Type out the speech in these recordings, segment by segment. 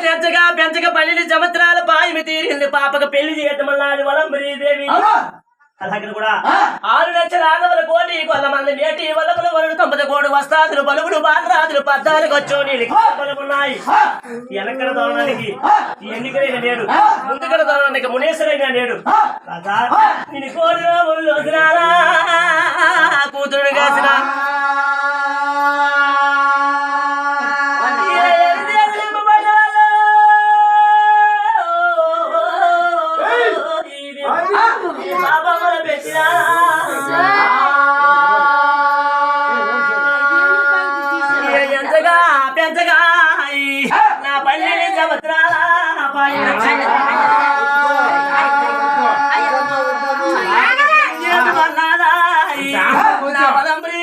పెంచగా పెంచగా 12 సంవత్సరాల పాయమి తీరింది పాపకు పెళ్లి చేయటమల్లాది వలంబరీదేవి అలాగే కూడా 6 లక్షల ఆడవల కోటి కొల్ల మంది నేటి వలములు వరుడు 90 కోడు వస్తాదులు బలుగులు బాలరాజులు 14 వచ్చోనీలు ఉన్నాయి వెనకడ దోరణానికి ఎన్నికలైన నేడు ముందుకడ దోరణానికి మునేశ్వరైన నేడు నేను కోరిన ఊళ్ళో కూతురు కాసిన పెంచగా నా 12 సంవత్సరాల నా వలంబరీ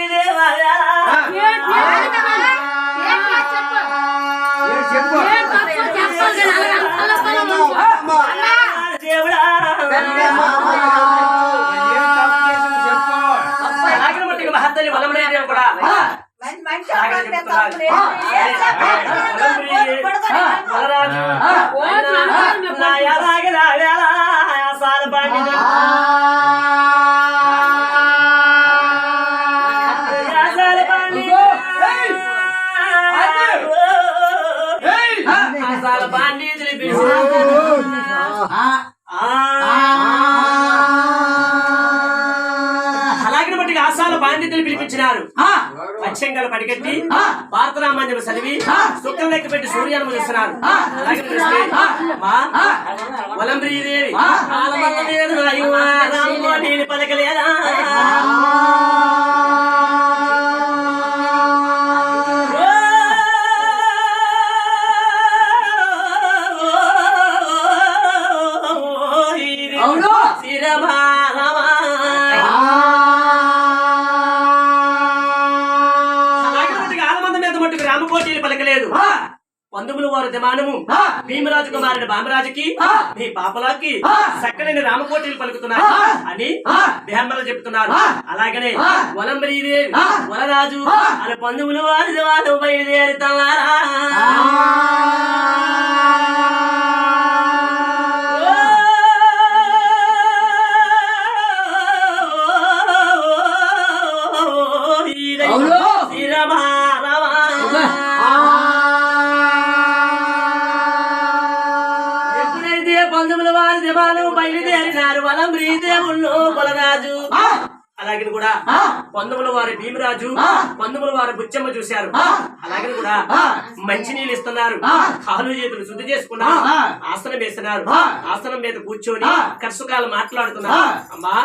మహత్తలి వలంబరీ దేవి కూడా పాండితులు పిలిచి అలాగే బట్టి ఆశాల పాండితులు పిలిపించినారు పచ్చంగల పడిగట్టి భారతరామాంజన చదివి సుక్కలు లెక్క పెట్టి సూర్యాన్ని చూస్తున్నారు అలాగే వలంబరీదేవి రాముని పలకలేదా పలకలేదు పందుములు వారు దిమానము భీమరాజు కుమారుడు బామరాజుకి మీ పాపలాకి చక్కని రామకోటీలు పలుకుతున్నారు అని భీమరాజు చెప్తున్నారు అలాగనే వలంబరీదేవి వలరాజు అని పందుములు వారి దిమానం బయలుదేరుతున్నారా బయలుదేరినారు వలంబరీదేవుళ్ళు బలరాజు అలాగే కూడా పందుముల వారి భీమరాజు పందుముల వారి బుచ్చమ్మ చూశారు అలాగే కూడా మంచినీళ్ళు ఇస్తున్నారు కాలు చేతులు శుద్ధి చేసుకున్నారు ఆసనం వేస్తున్నారు ఆసనం మీద కూర్చొని కర్సుకాలు మాట్లాడుతున్నారు అమ్మా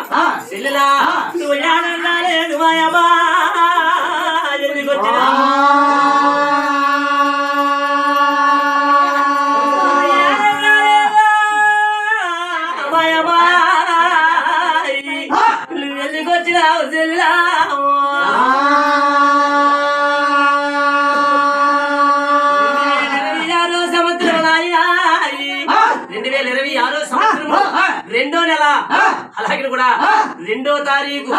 చెల్లెలా నువ్వు లేదు మాయమ్మా ఎందుకు వచ్చినా రెండో నెల అలాగే కూడా 2వ తారీఖు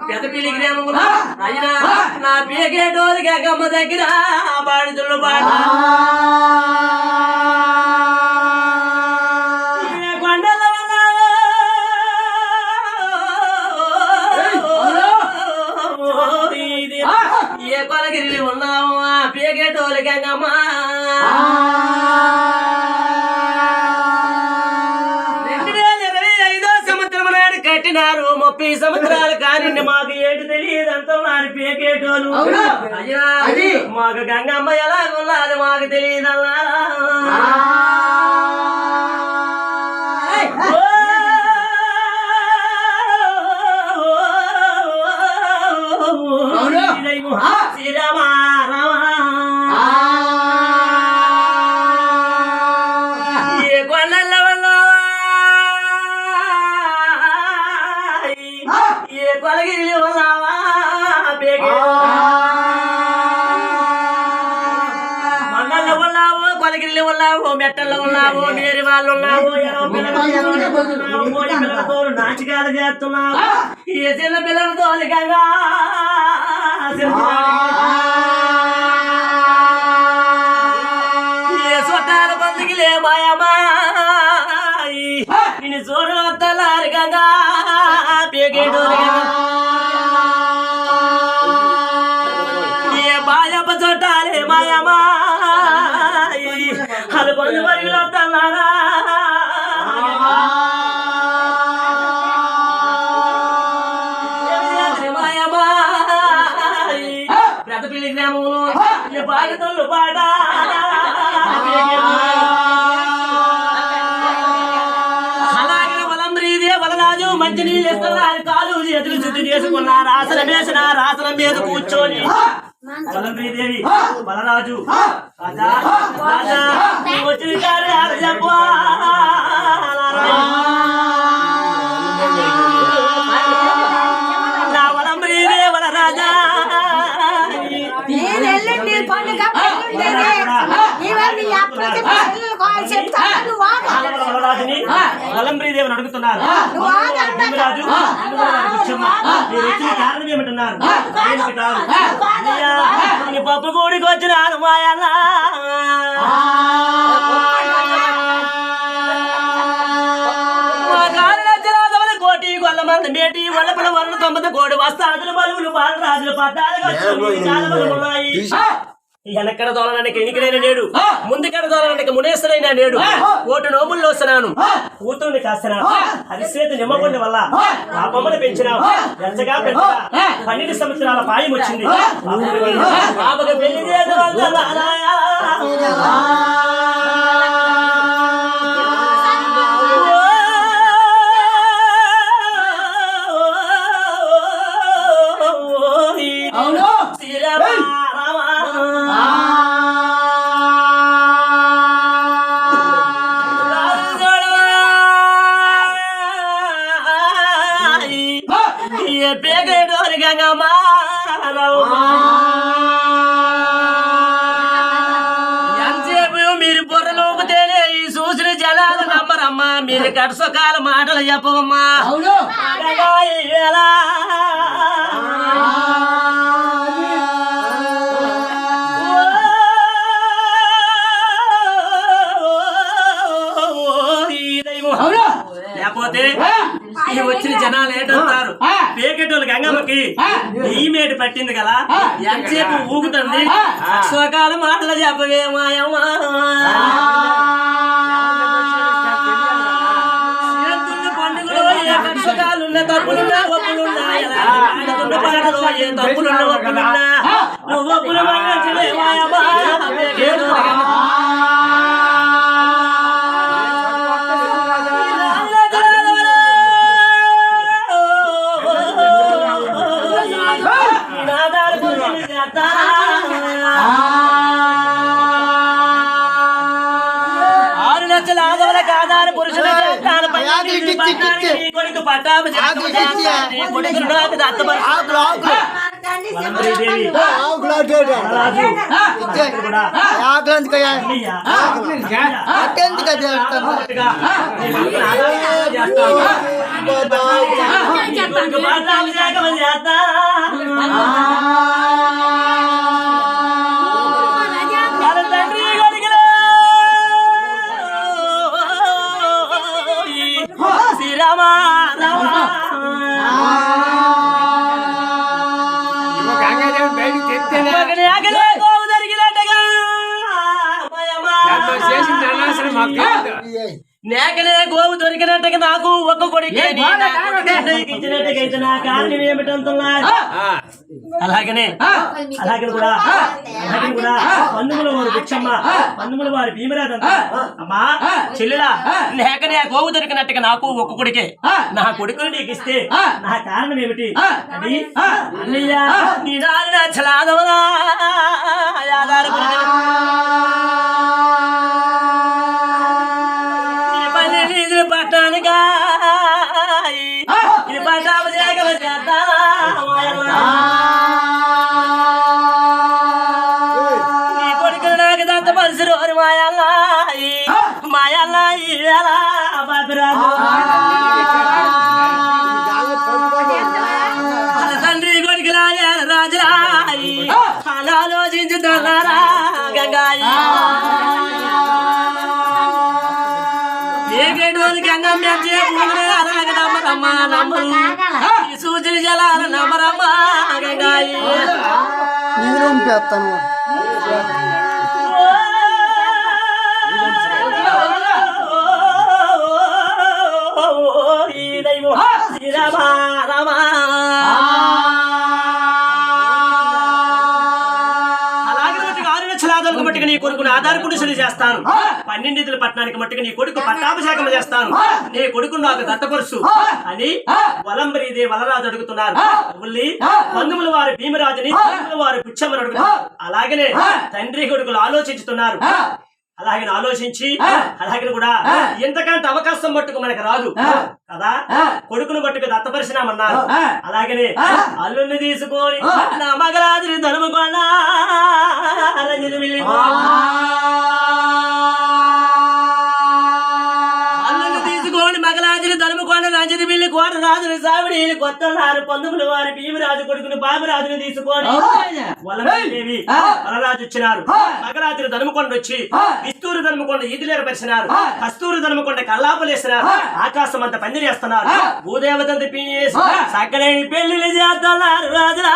పెదపల్లి గ్రామంలో అయినా నా పేకేటోళ్ళకి అక్కమ్మ దగ్గర బాధితులు పాట కొండల ఏ కొలగిరి ఉన్నావు పేకేటోళ్ళకి అక్కమ్మ 30 సంవత్సరాలు కానీ మాకు ఏడు తెలియదు అంటున్నారు పేకేటోలు మాకు గంగమ్మ ఎలా ఉన్నది మాకు తెలియదు అన్నారా శ్రీరామా ఏ కొండల వల్ల ఏ కొలగిరి ఉన్నావా మండల్లో ఉన్నావో కొలగిరిలో ఉన్నావో మెట్టల్లో ఉన్నావో నేరి వాళ్ళు ఉన్నావో పిల్లలతో నాచికాలు చేస్తున్నావు ఏ చిన్న పిల్లలతో గంగా ఏ చుట్టాలు ఎందుకులే మాయమా నేను చూడవద్దలారు గంగా పేగేడు ఏ బాయప్ప చోటాలే మాయమా అది బంధు మరుగులు వద్దన్నారా మాయమా పెద్దపల్లి గ్రామంలో బాగతోళ్ళు పాట వలరాజు మంచి నీళ్ళు ఇస్తున్నారు కాలు ఎదురు శుద్ధి చేసుకున్నారు ఆసనం వేసినారు ఆసనం మీద కూర్చొని వలంబ్రీదేవి వలరాజు రాజా రాజా వచ్చిన కార్యాలు చెప్పా నా వలంబ్రీదే వలరాజా వలంబ్రీదేవిని అడుగుతున్నారు కారణం ఏమిటన్నారు పప్పు కూడికి వచ్చినాను మాయలా కోటి గొల్ల మంది మేటి వల్లపల వరలు 90 కోడి వస్తాదులు బలువులు బాలరాజులు పద్దాలు ఉన్నాయి వెనక్కడ దోలనానికి ఎన్నికలైన నేడు ముందుకడ దోలనానికి మునేశ్వరైన నేడు ఓటు నోముల్లో వస్తున్నాను కూతురుని కాస్తున్నాను హరిశ్వేత నిమ్మపండి వల్ల పాపమ్మని పెంచినావు ఎంతగా పెంచగా 12 సంవత్సరాల పాయం వచ్చింది పాపకు పెళ్లి పేగడోరి గంగమ్మా ఎంతసేపు మీరు బుర్రలోపుతేనే ఈ చూసిన జనాలు నమ్మరమ్మా మీరు కడసకాల మాటలు చెప్పవమ్మా లేకపోతే వచ్చిన జనాలు ఏంటంటారు పేకెటోళ్ళు గంగమ్మకి ఈమేటి పట్టింది కదా ఎంతసేపు ఊగుతుంది అశ్వకాల మాటలు చెప్పవే మాయమ్మా పండుగలో ఏ కక్షకాలున్న తప్పులున్నా ఒప్పులున్నా పాటలో ఏ తప్పులున్న ఒప్పులున్నా నువ్వు ఒప్పులు మాయమ్మా ఆదవల కాదారు పురుషుల కొడుకు పట్టాము కొడుకు నాకు నేకనే గోవు దొరికినట్టుగా నాకు ఒక్క కొడుకే ఇచ్చినట్టుగైతే నా కారణం ఏమిటంటున్నా అలాగనే కూడా పందుముల వారు భిక్షమ్మ పందుముల వారి భీమరాజంతా అమ్మా చెల్లెలా నేకనే గోవు దొరికినట్టుగా నాకు ఒక్క కొడుకే నా కొడుకుని నీకు ఇస్తే నా కారణం ఏమిటి అది అన్నయ్య నీ నాన్న చలాదవనా పట్టానిగా ఇది పట్టాము చేస్తా నీ కొడుకు నాకు దంత పరిసరు మాయల్లా మాయల్లా ఇలా బాపిరాజు తండ్రి కొడుకులా రాజురాయి అలా ఆలోచించుతున్నారా గంగాయి అడిగేటోనికి అంగం మెచ్చే పూలే అలాగ నమ్మరమ్మ నమ్మరు ఈ సూచన జలాల నమ్మరమ్మ గంగాయి ఈ దైవం శ్రీరామ రామ మట్టుకు నీ కొడుకును ఆధార పురుషులు చేస్తాను 12 పట్టణానికి మట్టుకు నీ కొడుకు పట్టాభిషేకం చేస్తాను నీ కొడుకు నాకు దత్తపరుసు అని వలంబరీదే వలరాజు అడుగుతున్నారు బంధువుల వారు భీమరాజుని వారు పుచ్చమ్మని అడుగుతున్నారు అలాగనే తండ్రి కొడుకులు ఆలోచించుతున్నారు అలాగే ఆలోచించి అలాగే కూడా ఎంతకంటే అవకాశం మట్టుకు మనకు రాదు కదా కొడుకును మట్టుకు దత్తపరిచినామన్నారు అలాగనే అల్లుని తీసుకొని నా మగరాజుని ధనుముకొండ అల్లుని తీసుకొని మగరాజుని ధనుముకొండ రంజిత బిల్లి కోట రాజుని సావిడి కొత్తన్నారు పందుముల వారి భీమరాజు కొడుకుని బాబురాజుని తీసుకొని వలదేవి వలరాజు వచ్చినారు మగరాజుని ధనుముకొండ వచ్చి విస్తూరు ధనుముకొండ ఈదులేర పరిచినారు కస్తూరు ధనుముకొండ కల్లాపలేసినారు ఆకాశం అంతా పందిరేస్తున్నారు భూదేవత తిప్పేసి సక్కడేని పెళ్లిళ్ళు చేస్తున్నారు రాజురా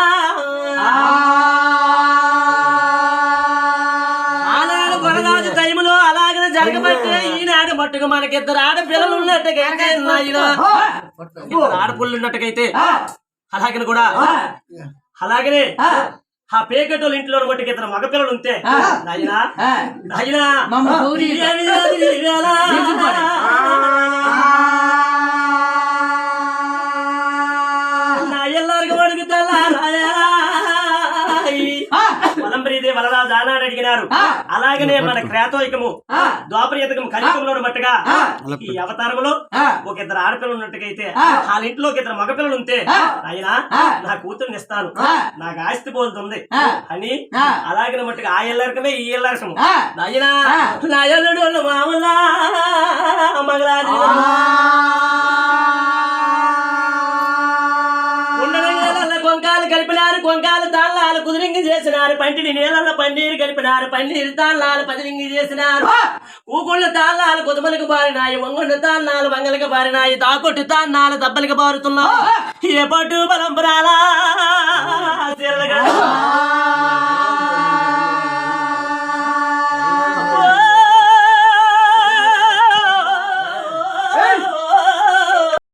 ఆనాడు వరరాజు టైములో అలాగే జరగబట్టే ఈనాడు మట్టుకు మనకిద్దరు ఆడపిల్లలు ఉన్నట్టుగా ఆడపిల్లలు ఉన్నట్టుకైతే అలాగే కూడా అలాగనే ఆ పేకటోళ్ళ ఇంట్లో మట్టుకు ఇద్దరు మగపిల్లలు ఉంటే నాయనా నాయనా నా ఎల్లరికి అడుగుతా వలంబరీదే వలరాజు ఆనాడు అడిగినారు అలాగనే మన క్రేతోయకము ద్వాపరయుగము కలియుగంలో మట్టుగా ఈ అవతారంలో ఒక ఇద్దరు ఆడపిల్లలు ఉన్నట్టుగైతే వాళ్ళ ఇంట్లో ఒక ఇద్దరు మగపిల్లలు ఉంటే ఆయన నా కూతుర్ని ఇస్తాను నాకు ఆస్తి పోతుంది అని అలాగే మట్టుగా ఆ ఎల్లరకమే ఈ ఎల్లరకము నాయనా నా ఎల్లుడు మామూలా మగరాజు కొంకాలు కలిపినారు కొంకాలు తాళ్ళాలు కుదిరింగి చేసినారు పంటిని నీళ్ళల్లో పన్నీరు కలిపినారు పన్నీరు తాళ్ళాలు పదిరింగి చేసినారు ఊగుళ్ళ తాళ్ళాలు కొదుమలకు బారినాయి వంగుండ తాళ్ళాలు వంగలకు బారినాయి తాకొట్టు తాన్నాలు దెబ్బలకు బారుతున్నాయి ఏ పట్టు బలంపురాలా